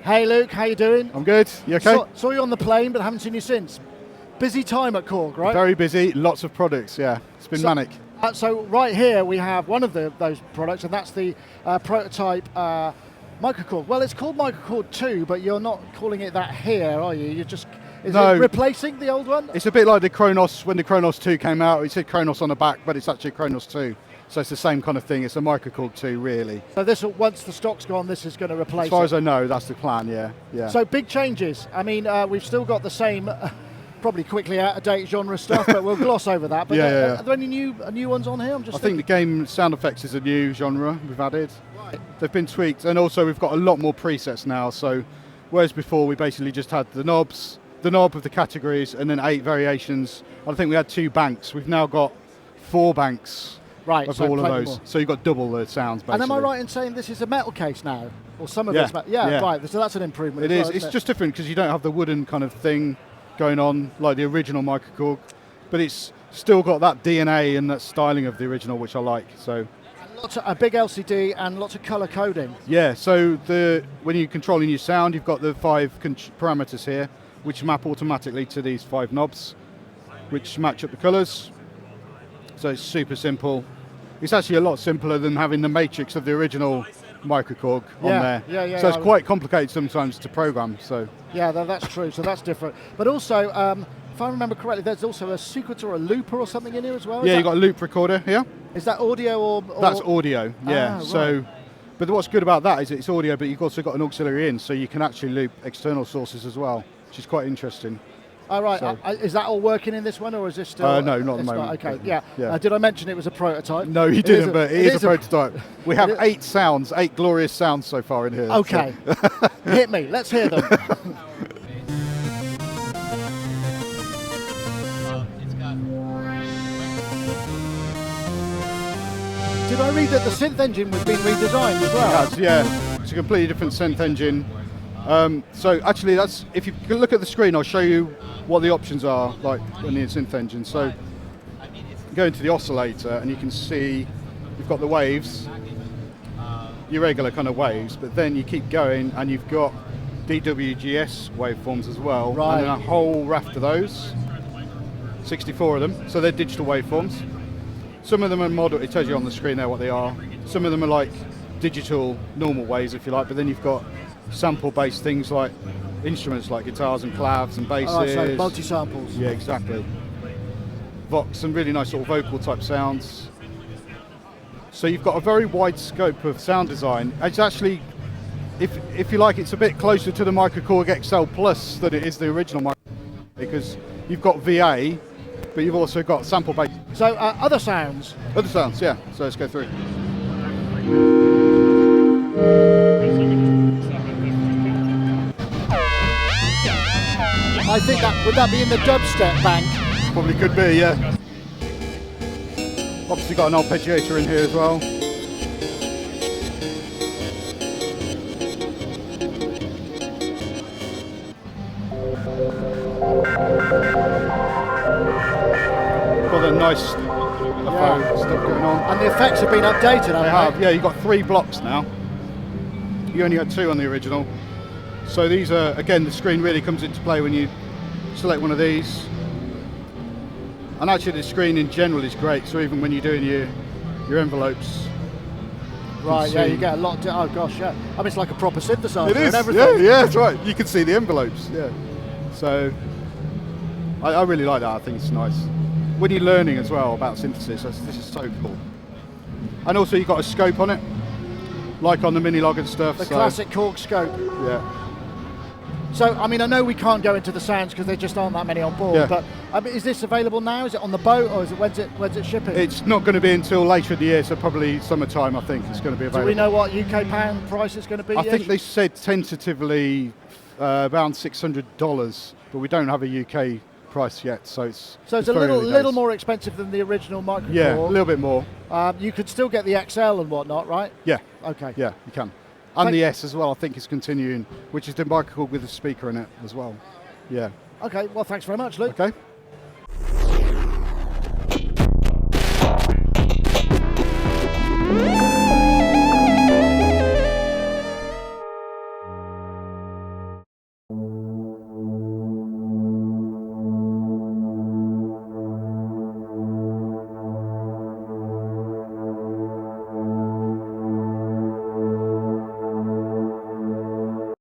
Hey Luke, how you doing? I'm good. You okay? Saw you on the plane, but haven't seen you since. Busy time at Korg, right? Very busy. Lots of products. Yeah, it's been manic. So right here we have one of those products, and that's the prototype Microkorg. Well, it's called Microkorg 2, but you're not calling it that here, are you? You're just it replacing the old one? It's a bit like the Kronos. When the Kronos 2 came out, it said Kronos on the back, but it's actually Kronos 2. So it's the same kind of thing. It's a Microkorg 2, really. So this, once the stock's gone, this is going to replace it? As far as I know, that's the plan, yeah. So big changes. I mean, we've still got the same, probably quickly out-of-date genre stuff, but we'll gloss over that. But are there any new ones on here? I think the game sound effects is a new genre we've added. Right. They've been tweaked, and also we've got a lot more presets now. So whereas before we basically just had the knob of the categories, and then 8 variations. I think we had 2 banks. We've now got 4 banks. Right, of all of those. More. So you've got double the sounds, basically. And am I right in saying this is a metal case now? Or some of it's metal? Yeah, right. So that's an improvement. It is. It's just different because you don't have the wooden kind of thing going on like the original Microkorg, but it's still got that DNA and that styling of the original, which I like. So a big LCD and lots of color coding. Yeah. So when you're controlling your sound, you've got the 5 parameters here, which map automatically to these 5 knobs, which match up the colors. So it's super simple. It's actually a lot simpler than having the matrix of the original Microkorg on there. Yeah. So it's quite complicated sometimes to program. So yeah, that's true. So that's different. But also, if I remember correctly, there's also a sequencer or a looper or something in here as well. Yeah, you've got a loop recorder here. Is that audio or? That's audio. Yeah. So, but what's good about that is it's audio, but you've also got an auxiliary in, so you can actually loop external sources as well, which is quite interesting. All right, so, is that all working in this one, or is this still? No, not at the moment. Okay, yeah. Did I mention it was a prototype? No, you didn't, but it is a prototype. We have 8 sounds, 8 glorious sounds so far in here. Okay, so. Hit me, let's hear them. Did I read that the synth engine was being redesigned as well? It has, yeah. It's a completely different synth engine. So actually, if you look at the screen, I'll show you what the options are like in the synth engine. So go into the oscillator and you can see you've got the waves, your regular kind of waves, but then you keep going and you've got DWGS waveforms as well, and then a whole raft of those, 64 of them. So they're digital waveforms. Some of them are modeled, it tells you on the screen there what they are. Some of them are like digital normal waves, if you like, but then you've got sample-based things like instruments like guitars and clavs and basses. So multi-samples. Yeah, exactly. Vox, some really nice sort of vocal type sounds. So you've got a very wide scope of sound design. It's actually, if you like, it's a bit closer to the Microkorg XL Plus than it is the original Microkorg, because you've got VA, but you've also got sample-based. So other sounds? Other sounds, yeah. So let's go through. I think would that be in the dubstep bank? Probably could be, yeah. Obviously got an arpeggiator in here as well. Got a nice stuff going on. And the effects have been updated, haven't they? Yeah, you've got 3 blocks now. You only had 2 on the original. So these are, again, the screen really comes into play when you select one of these. And actually the screen in general is great, so even when you're doing your envelopes. Right, yeah, you get a lot, oh gosh, yeah. I mean, it's like a proper synthesizer. It is, and everything. Yeah, that's right. You can see the envelopes, yeah. So, I really like that, I think it's nice. When you're learning as well about synthesis, this is so cool. And also you've got a scope on it, like on the Minilog and stuff. The classic Korg scope. Yeah. So, I mean, I know we can't go into the sounds because there just aren't that many on board, but is this available now? Is it on the boat, or when's it shipping? It's not going to be until later in the year, so probably summertime, I think it's going to be available. Do we know what UK pound price is going to be? I think they said tentatively around $600, but we don't have a UK price yet, so it's a little more expensive than the original Microkorg. Yeah, a little bit more. You could still get the XL and whatnot, right? Yeah. Okay. Yeah, you can. And the S as well, I think is continuing, which is the Microkorg with a speaker in it as well. Yeah. Okay, well, thanks very much, Luke. Okay.